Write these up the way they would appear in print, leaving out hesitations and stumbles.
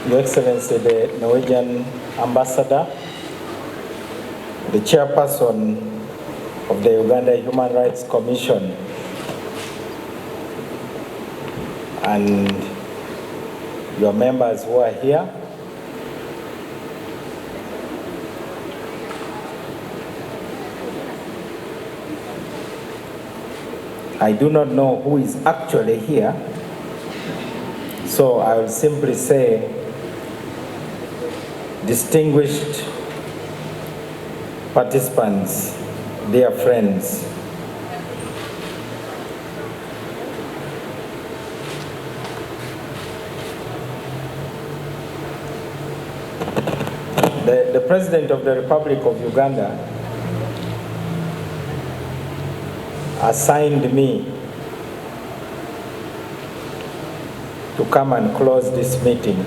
Your Excellency, the Norwegian Ambassador, the Chairperson of the Uganda Human Rights Commission, and your members who are here. I do not know who is actually here, so I will simply say, distinguished participants, dear friends, the President of the Republic of Uganda assigned me to come and close this meeting.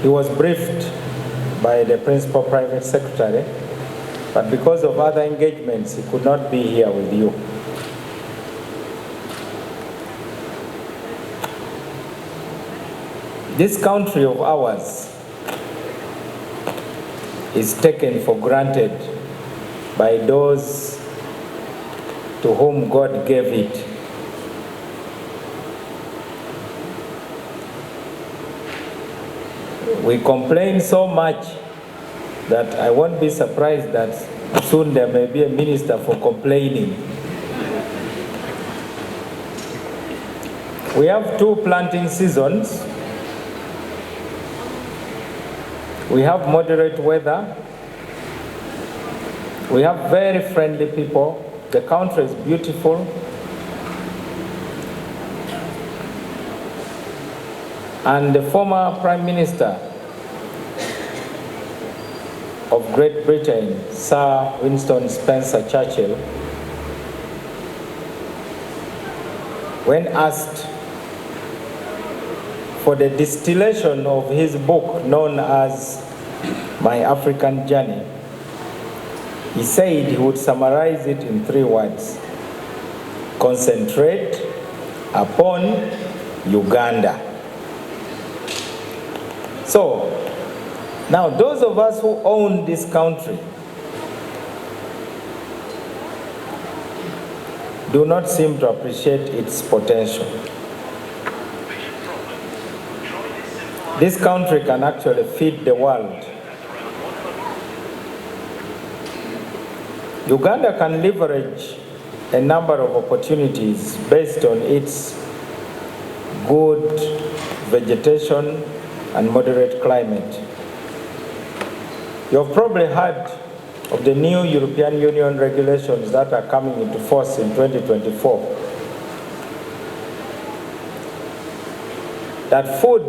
He was briefed by the Principal Private Secretary, but because of other engagements, he could not be here with you. This country of ours is taken for granted by those to whom God gave it. We complain so much that I won't be surprised that soon there may be a minister for complaining. We have 2 planting seasons. We have moderate weather. We have very friendly people. The country is beautiful. And the former Prime Minister of Great Britain, Sir Winston Spencer Churchill, when asked for the distillation of his book known as My African Journey, he said he would summarize it in 3 words: concentrate upon Uganda. So, now those of us who own this country do not seem to appreciate its potential. This country can actually feed the world. Uganda can leverage a number of opportunities based on its good vegetation and moderate climate. You have probably heard of the new European Union regulations that are coming into force in 2024. That food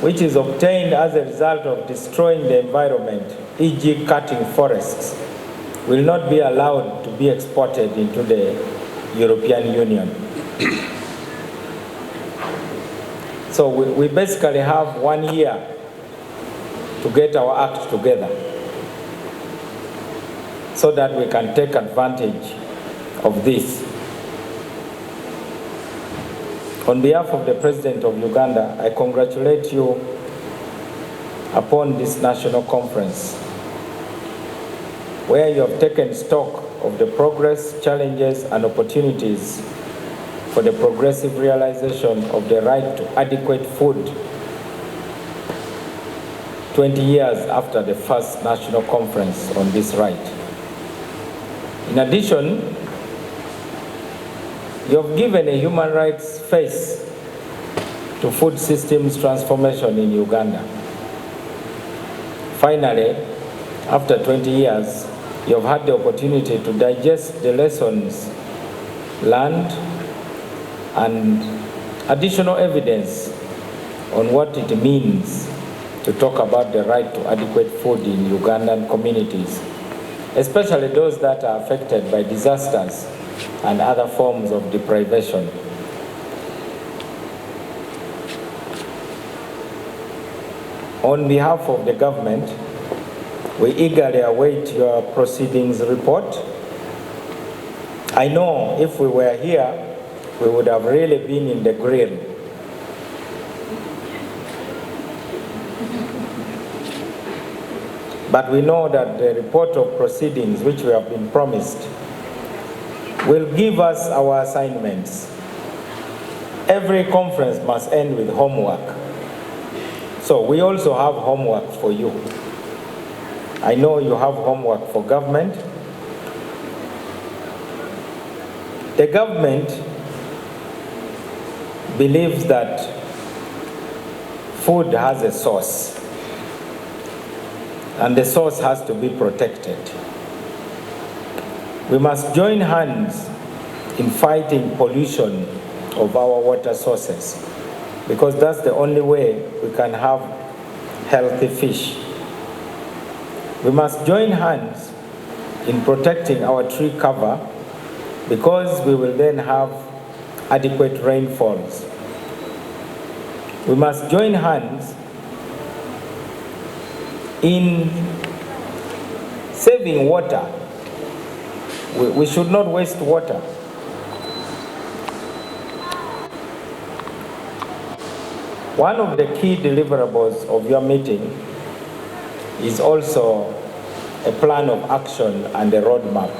which is obtained as a result of destroying the environment, e.g. cutting forests, will not be allowed to be exported into the European Union. So we basically have 1 year to get our act together so that we can take advantage of this. On behalf of the President of Uganda, I congratulate you upon this national conference, where you have taken stock of the progress, challenges, and opportunities for the progressive realization of the right to adequate food 20 years after the first national conference on this right. In addition, you have given a human rights face to food systems transformation in Uganda. Finally, after 20 years, you have had the opportunity to digest the lessons learned and additional evidence on what it means to talk about the right to adequate food in Ugandan communities, especially those that are affected by disasters and other forms of deprivation. On behalf of the government, we eagerly await your proceedings report. I know if we were here, we would have really been in the grill. But we know that the report of proceedings, which we have been promised, will give us our assignments. Every conference must end with homework. So we also have homework for you. I know you have homework for government. The government believes that food has a source, and the source has to be protected. We must join hands in fighting pollution of our water sources, because that's the only way we can have healthy fish. We must join hands in protecting our tree cover, because we will then have adequate rainfalls. We must join hands in saving water. We should not waste water. One of the key deliverables of your meeting is also a plan of action and a roadmap.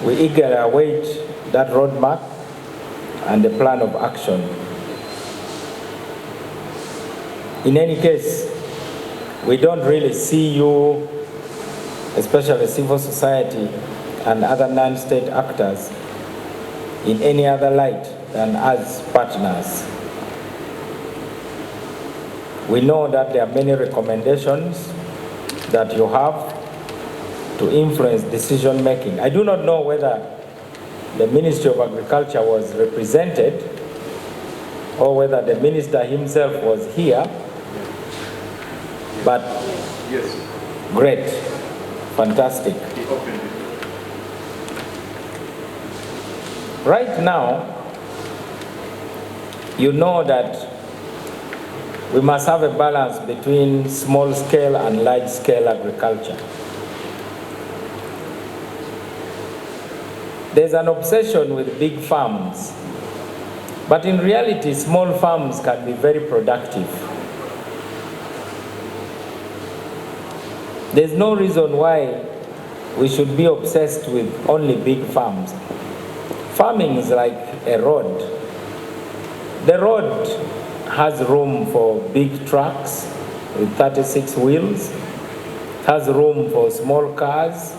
We eagerly await that roadmap and the plan of action. In any case, we don't really see you, especially civil society and other non-state actors, in any other light than as partners. We know that there are many recommendations that you have to influence decision making. I do not know whether the Ministry of Agriculture was represented or whether the minister himself was here, but yes, great, fantastic. Right now, you know that we must have a balance between small-scale and large-scale agriculture. There's an obsession with big farms, but in reality, small farms can be very productive. There's no reason why we should be obsessed with only big farms. Farming is like a road. The road has room for big trucks with 36 wheels. It has room for small cars.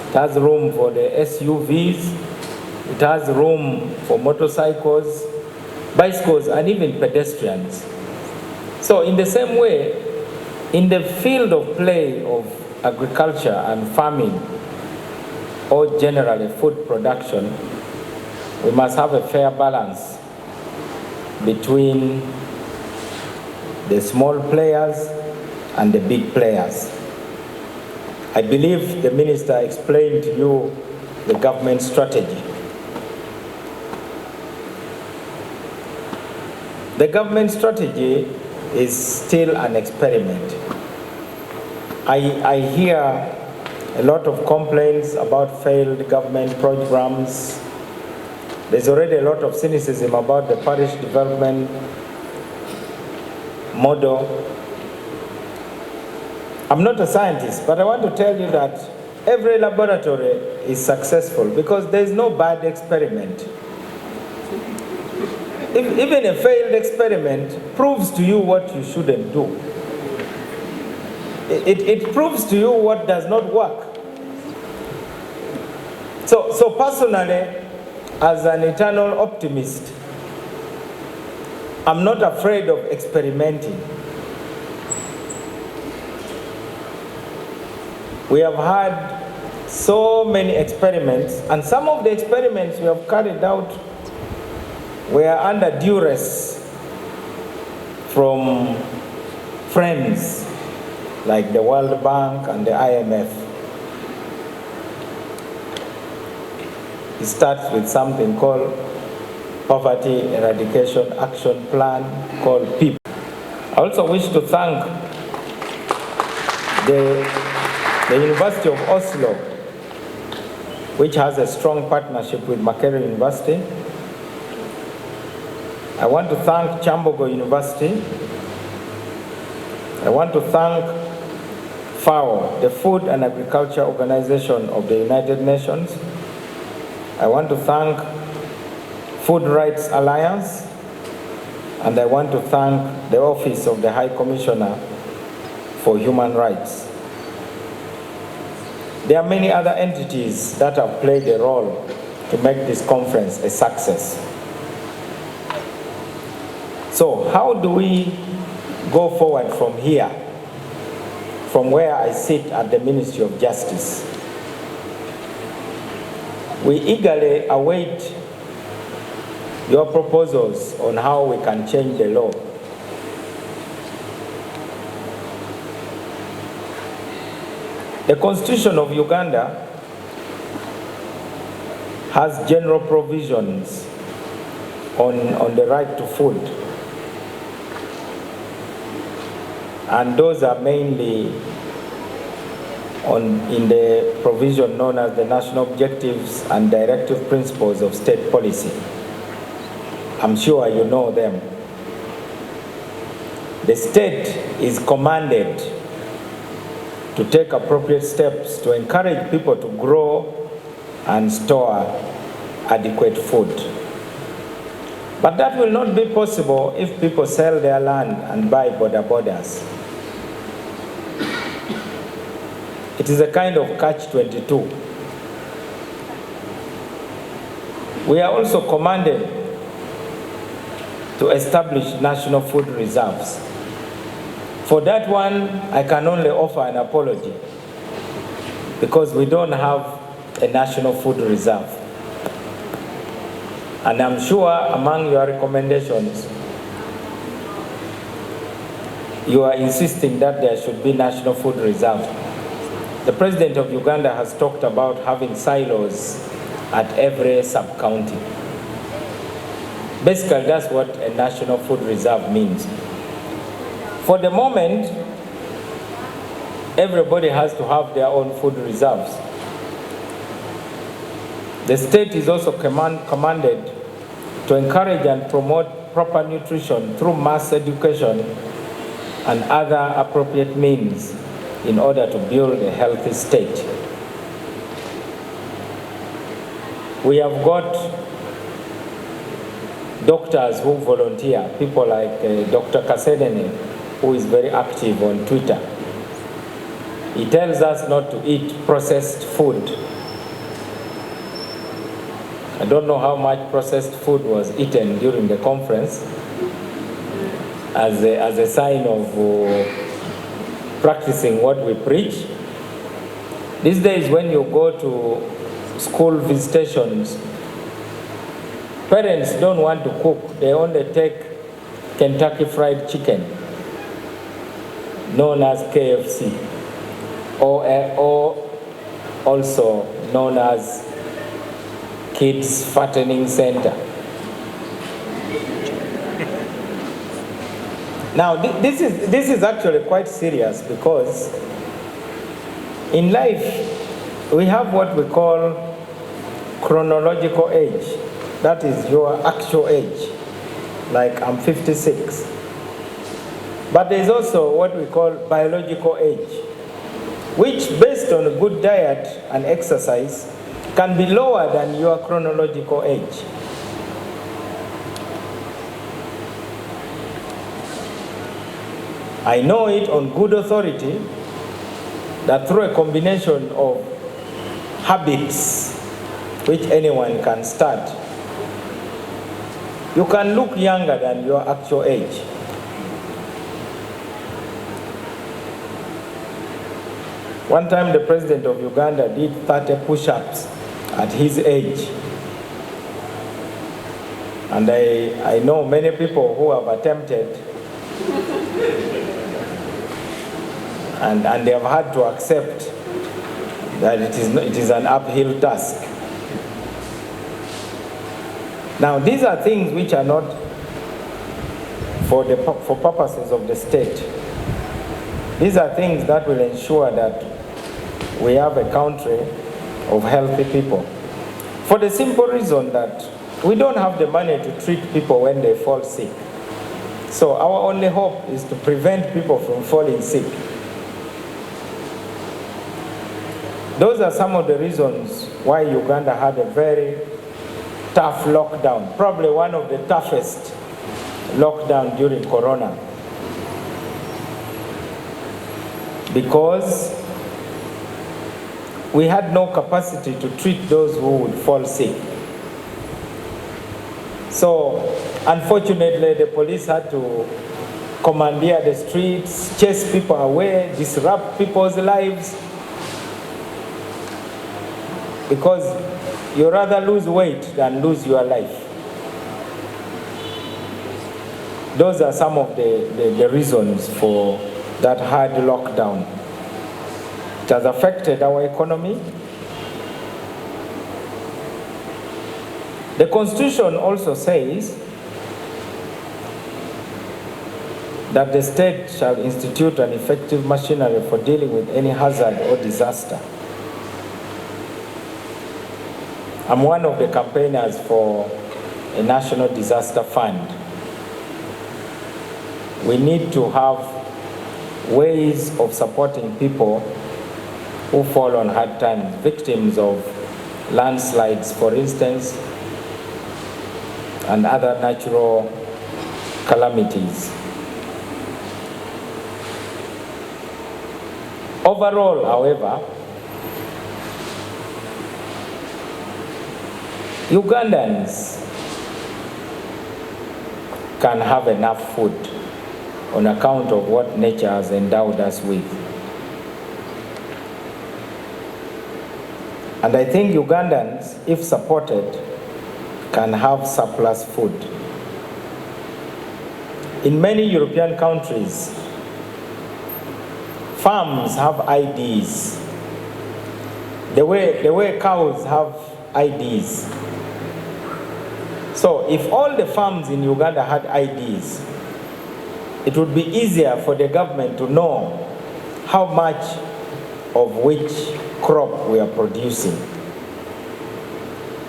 It has room for the SUVs. It has room for motorcycles, bicycles, and even pedestrians. So in the same way, in the field of play of agriculture and farming, or generally food production, we must have a fair balance between the small players and the big players. I believe the minister explained to you the government strategy. The government strategy is still an experiment. I hear a lot of complaints about failed government programs. There's already a lot of cynicism about the parish development model. I'm not a scientist, but I want to tell you that every laboratory is successful because there's no bad experiment. Even a failed experiment proves to you what you shouldn't do. It proves to you what does not work. So personally, as an eternal optimist, I'm not afraid of experimenting. We have had so many experiments, and some of the experiments we have carried out were under duress from friends like the World Bank and the IMF. It starts with something called Poverty Eradication Action Plan, called PEEP. I also wish to thank the University of Oslo which has a strong partnership with Makerere University. I want to thank Chambogo University. I want to thank FAO, the Food and Agriculture Organization of the United Nations. I want to thank Food Rights Alliance, and I want to thank the Office of the High Commissioner for Human Rights. There are many other entities that have played a role to make this conference a success. So how do we go forward from here, from where I sit at the Ministry of Justice? We eagerly await your proposals on how we can change the law. The Constitution of Uganda has general provisions on the right to food. And those are mainly in the provision known as the National Objectives and Directive Principles of State Policy. I'm sure you know them. The state is commanded to take appropriate steps to encourage people to grow and store adequate food. But that will not be possible if people sell their land and buy borders. It is a kind of catch-22. We are also commanded to establish national food reserves. For that one, I can only offer an apology because we don't have a national food reserve. And I'm sure among your recommendations, you are insisting that there should be national food reserve. The President of Uganda has talked about having silos at every sub-county. Basically, that's what a national food reserve means. For the moment, everybody has to have their own food reserves. The state is also commanded to encourage and promote proper nutrition through mass education and other appropriate means in order to build a healthy state. We have got doctors who volunteer, people like Dr. Kasedene, who is very active on Twitter. He tells us not to eat processed food. I don't know how much processed food was eaten during the conference as a sign of practicing what we preach. These days when you go to school visitations, parents don't want to cook. They only take Kentucky Fried Chicken, known as KFC, or also known as Kids Fattening Center. Now, this is actually quite serious because in life, we have what we call chronological age. That is your actual age. Like I'm 56. But there's also what we call biological age, which based on a good diet and exercise can be lower than your chronological age. I know it on good authority that through a combination of habits which anyone can start, you can look younger than your actual age. One time the President of Uganda did 30 push-ups at his age. And I know many people who have attempted and they have had to accept that it is an uphill task. Now, these are things which are not for purposes of the state. These are things that will ensure that we have a country of healthy people. For the simple reason that we don't have the money to treat people when they fall sick. So our only hope is to prevent people from falling sick. Those are some of the reasons why Uganda had a very tough lockdown, probably one of the toughest lockdown during Corona. Because we had no capacity to treat those who would fall sick. So, unfortunately, the police had to commandeer the streets, chase people away, disrupt people's lives. Because you rather lose weight than lose your life. Those are some of the reasons for that hard lockdown. It has affected our economy. The Constitution also says that the state shall institute an effective machinery for dealing with any hazard or disaster. I'm one of the campaigners for a national disaster fund. We need to have ways of supporting people who fall on hard times, victims of landslides, for instance, and other natural calamities. Overall, however, Ugandans can have enough food on account of what nature has endowed us with. And I think Ugandans, if supported, can have surplus food. In many European countries, farms have IDs. The way cows have IDs. So if all the farms in Uganda had IDs, it would be easier for the government to know how much of which crop we are producing.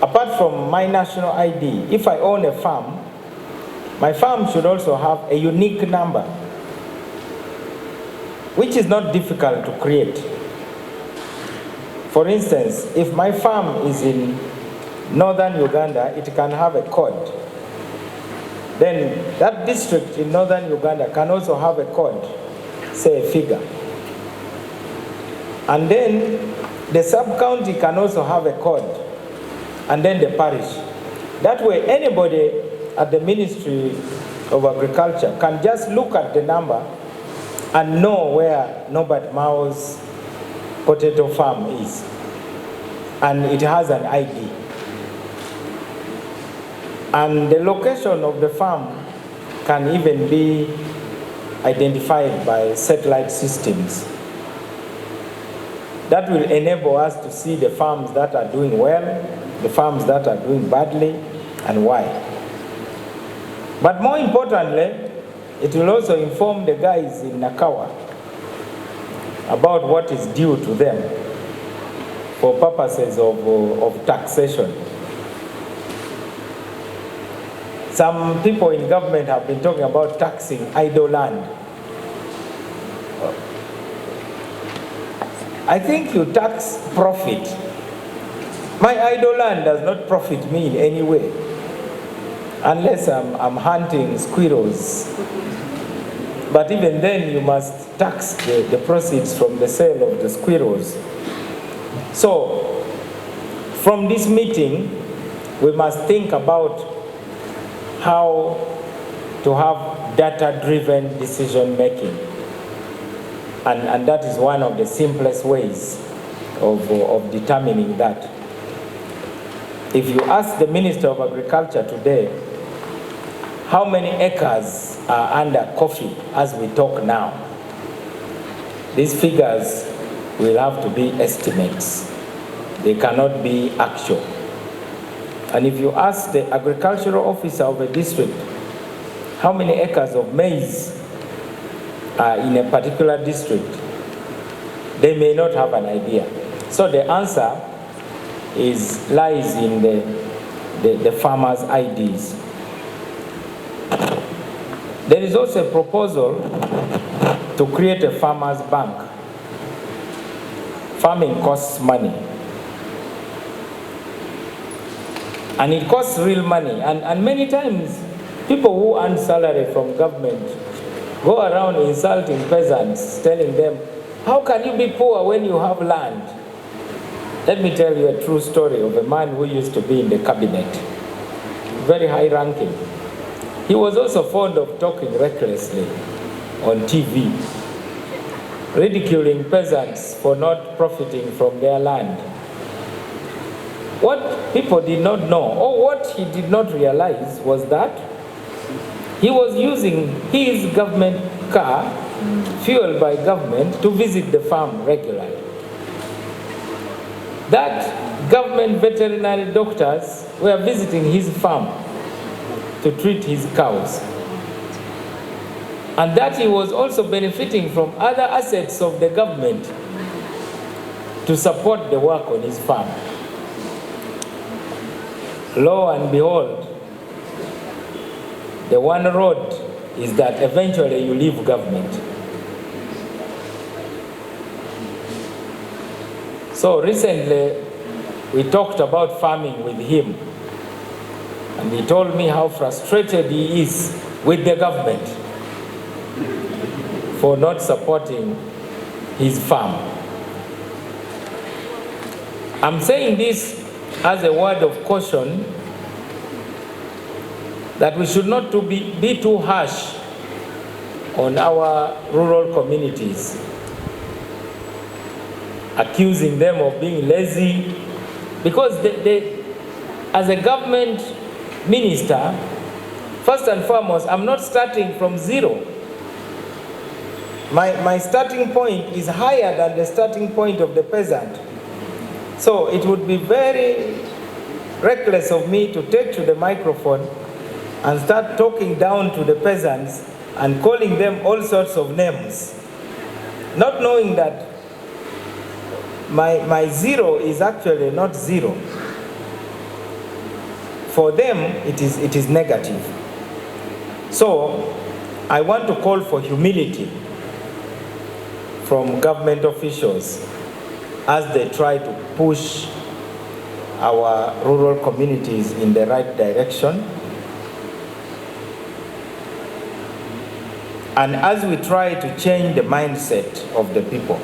Apart from my national ID, if I own a farm, my farm should also have a unique number, which is not difficult to create. For instance, if my farm is in northern Uganda, it can have a code. Then that district in northern Uganda can also have a code, say a figure. And then the sub-county can also have a code, and then the parish. That way, anybody at the Ministry of Agriculture can just look at the number and know where Norbert Mao's potato farm is. And it has an ID. And the location of the farm can even be identified by satellite systems. That will enable us to see the farms that are doing well, the farms that are doing badly, and why. But more importantly, it will also inform the guys in Nakawa about what is due to them for purposes of taxation. Some people in government have been talking about taxing idle land. I think you tax profit. My idle land does not profit me in any way, unless I'm hunting squirrels. But even then, you must tax the proceeds from the sale of the squirrels. So, from this meeting, we must think about how to have data-driven decision-making. And that is one of the simplest ways of determining that. If you ask the Minister of Agriculture today, how many acres are under coffee as we talk now? These figures will have to be estimates. They cannot be actual. And if you ask the agricultural officer of a district, how many acres of maize are in a particular district, they may not have an idea. So the answer lies in the farmers' IDs. There is also a proposal to create a farmers' bank. Farming costs money. And it costs real money. And many times, people who earn salary from government go around insulting peasants, telling them, how can you be poor when you have land? Let me tell you a true story of a man who used to be in the cabinet, very high ranking. He was also fond of talking recklessly on TV, ridiculing peasants for not profiting from their land. What people did not know, or what he did not realize, was that he was using his government car, fueled by government, to visit the farm regularly. That government veterinary doctors were visiting his farm to treat his cows. And that he was also benefiting from other assets of the government to support the work on his farm. Lo and behold, the one road is that eventually you leave government. So recently, we talked about farming with him, and he told me how frustrated he is with the government for not supporting his farm. I'm saying this as a word of caution that we should not be too harsh on our rural communities, accusing them of being lazy, because as a government minister, first and foremost, I'm not starting from zero. My starting point is higher than the starting point of the peasant. So it would be very reckless of me to take to the microphone and start talking down to the peasants and calling them all sorts of names, not knowing that my zero is actually not zero. For them, it is negative. So I want to call for humility from government officials as they try to push our rural communities in the right direction. And as we try to change the mindset of the people.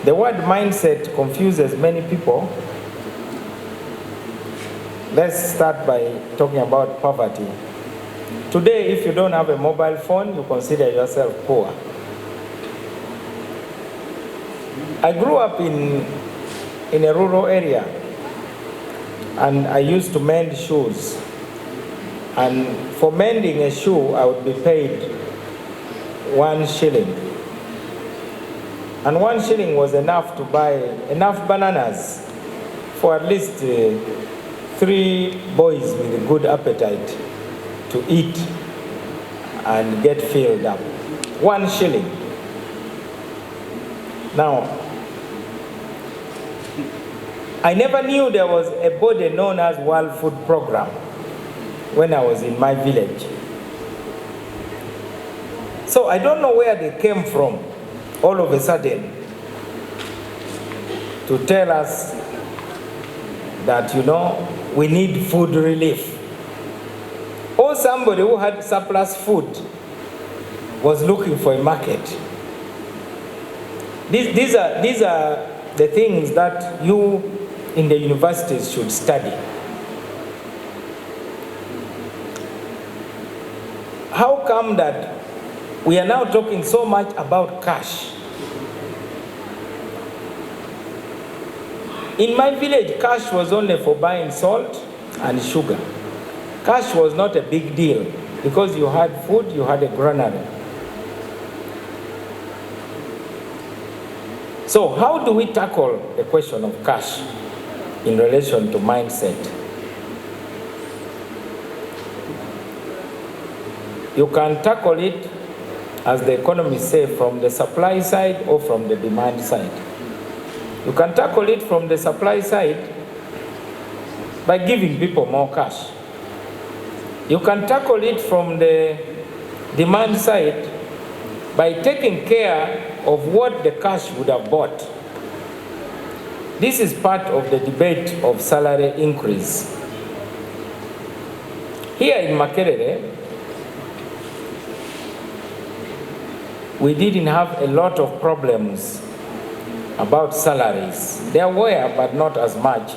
The word mindset confuses many people. Let's start by talking about poverty. Today, if you don't have a mobile phone, you consider yourself poor. I grew up in a rural area, and I used to mend shoes. And for mending a shoe, I would be paid 1 shilling. And 1 shilling was enough to buy enough bananas for at least 3 boys with a good appetite to eat and get filled up. 1 shilling. Now, I never knew there was a body known as World Food Program when I was in my village. So I don't know where they came from all of a sudden to tell us that, we need food relief. Or somebody who had surplus food was looking for a market. These are the things that you in the universities should study. How come that we are now talking so much about cash? In my village, cash was only for buying salt and sugar. Cash was not a big deal because you had food, you had a granary. So how do we tackle the question of cash in relation to mindset? You can tackle it as the economists say, from the supply side or from the demand side. You can tackle it from the supply side by giving people more cash. You can tackle it from the demand side by taking care of what the cash would have bought. This is part of the debate of salary increase. Here in Makerere, we didn't have a lot of problems about salaries. There were, but not as much,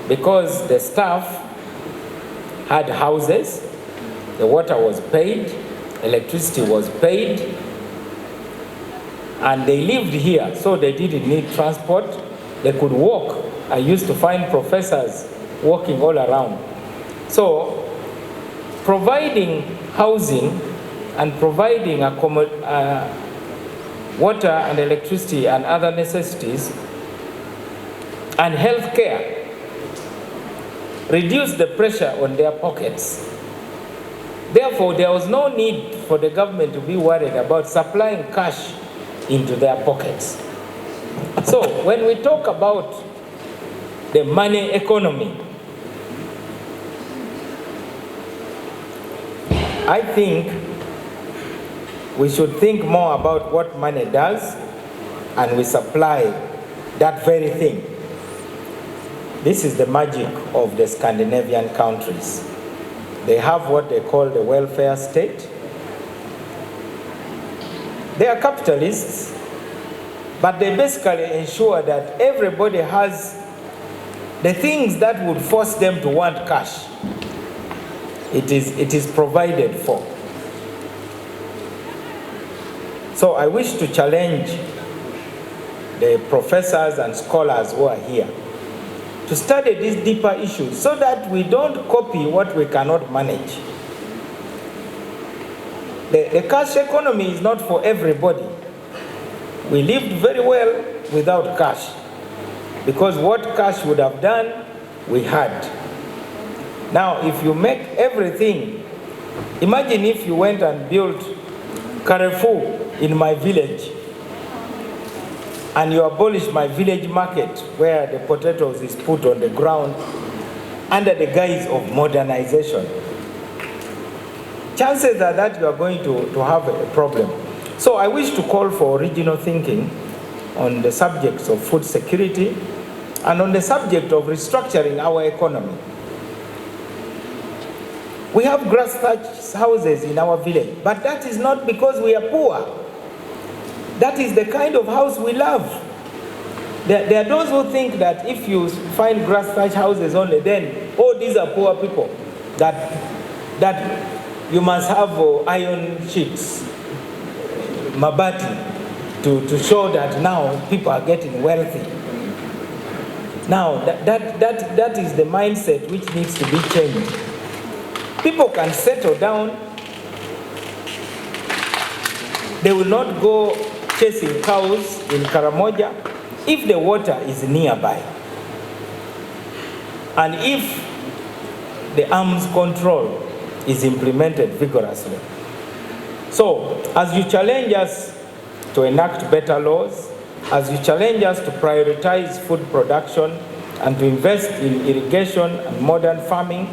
because the staff had houses, the water was paid, electricity was paid, and they lived here, so they didn't need transport. They could walk. I used to find professors walking all around. So, providing housing and providing water and electricity and other necessities and health care reduce the pressure on their pockets. Therefore, there was no need for the government to be worried about supplying cash into their pockets. So, when we talk about the money economy, I think we should think more about what money does, and we supply that very thing. This is the magic of the Scandinavian countries. They have what they call the welfare state. They are capitalists, but they basically ensure that everybody has the things that would force them to want cash. It is provided for. So I wish to challenge the professors and scholars who are here to study these deeper issues so that we don't copy what we cannot manage. The cash economy is not for everybody. We lived very well without cash, because what cash would have done, we had. Now, if you make everything, imagine if you went and built Carrefour in my village, and you abolish my village market where the potatoes is put on the ground under the guise of modernization. Chances are that you are going to have a problem. So I wish to call for original thinking on the subjects of food security and on the subject of restructuring our economy. We have grass-thatched houses in our village, but that is not because we are poor. That is the kind of house we love. There are those who think that if you find grass-thatched houses only, then, oh, these are poor people, that you must have iron sheets, mabati, to show that now people are getting wealthy. Now, that is the mindset which needs to be changed. People can settle down. They will not go chasing cows in Karamoja if the water is nearby. And if the arms control is implemented vigorously. So, as you challenge us to enact better laws, as you challenge us to prioritize food production and to invest in irrigation and modern farming,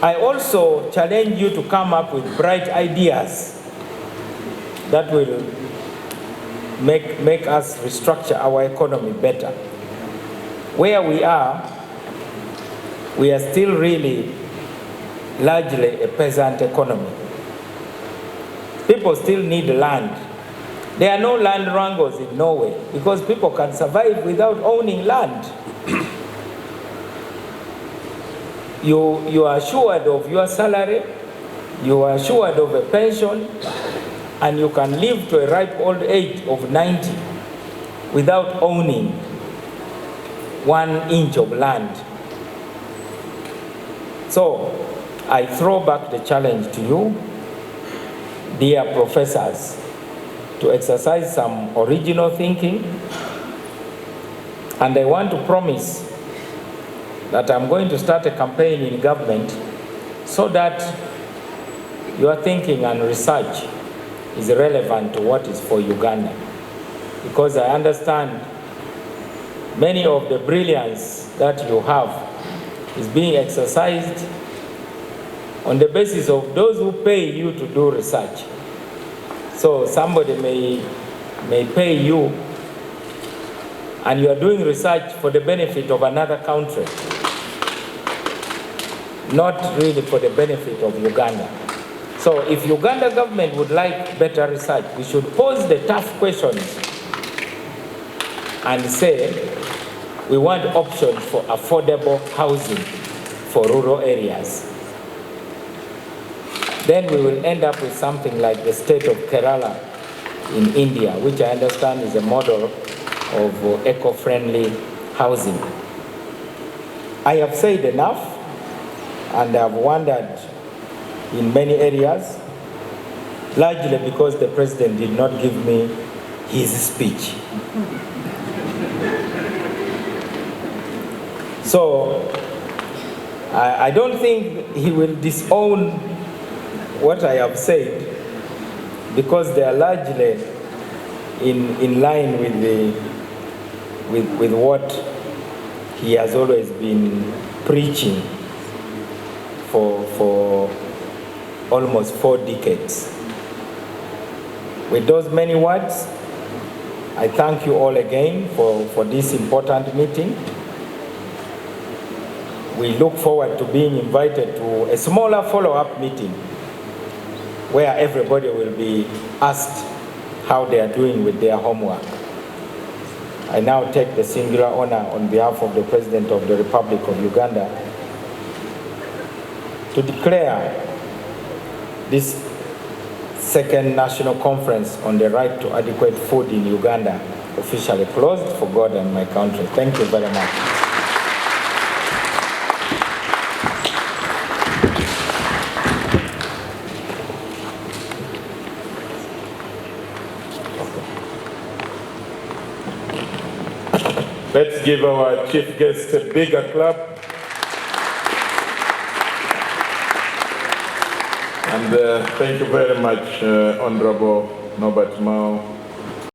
I also challenge you to come up with bright ideas that will make us restructure our economy better. Where we are still really largely a peasant economy. People still need land. There are no land wrangles in Norway because people can survive without owning land. You are assured of your salary, you are assured of a pension, and you can live to a ripe old age of 90 without owning 1 inch of land. So, I throw back the challenge to you, dear professors, to exercise some original thinking. And I want to promise that I'm going to start a campaign in government so that your thinking and research is relevant to what is for Uganda. Because I understand many of the brilliance that you have is being exercised on the basis of those who pay you to do research. So somebody may pay you and you are doing research for the benefit of another country, not really for the benefit of Uganda. So if Uganda government would like better research, we should pose the tough questions and say, we want options for affordable housing for rural areas. Then we will end up with something like the state of Kerala in India, which I understand is a model of eco-friendly housing. I have said enough, and I've wandered in many areas, largely because the president did not give me his speech. So I don't think he will disown what I have said, because they are largely in line with what he has always been preaching for almost 4 decades. With those many words, I thank you all again for this important meeting. We look forward to being invited to a smaller follow-up meeting where everybody will be asked how they are doing with their homework. I now take the singular honor on behalf of the President of the Republic of Uganda to declare this second national conference on the right to adequate food in Uganda officially closed for God and my country. Thank you very much. Let's give our chief guest a bigger clap. And thank you very much, Honorable Norbert Mao.